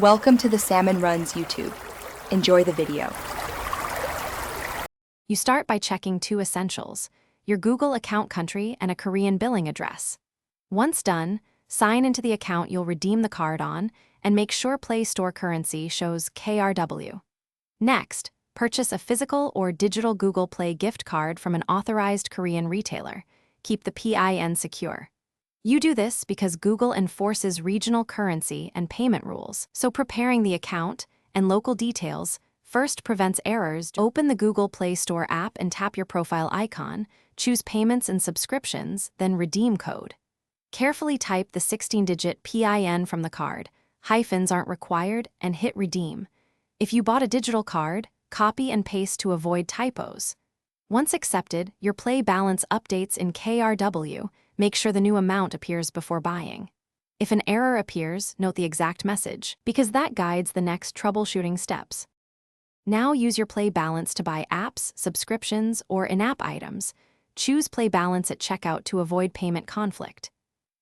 Welcome to the Salmon Runs YouTube. Enjoy the video. You start by checking two essentials: your Google account country and a Korean billing address. Once done, sign into the account you'll redeem the card on and make sure Play Store currency shows KRW. Next, purchase a physical or digital Google Play gift card from an authorized Korean retailer. Keep the PIN secure. You do this because Google enforces regional currency and payment rules, so preparing the account and local details first prevents errors. Open the Google Play Store app and tap your profile icon, choose Payments and Subscriptions, then Redeem Code. Carefully type the 16-digit PIN from the card, hyphens aren't required, and hit Redeem. If you bought a digital card, copy and paste to avoid typos. Once accepted, your Play balance updates in KRW. Make sure the new amount appears before buying. If an error appears, note the exact message, because that guides the next troubleshooting steps. Now use your Play balance to buy apps, subscriptions, or in-app items. Choose Play balance at checkout to avoid payment conflict.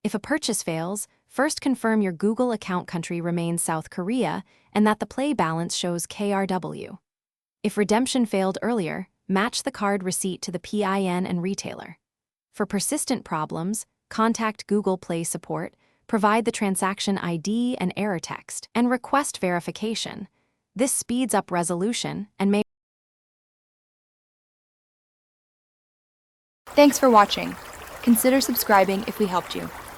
If a purchase fails, first confirm your Google account country remains South Korea and that the Play balance shows KRW. If redemption failed earlier, match the card receipt to the PIN and retailer. For persistent problems, contact Google Play support, provide the transaction ID and error text, and request verification. This speeds up resolution and may... Thanks for watching. Consider subscribing if we helped you.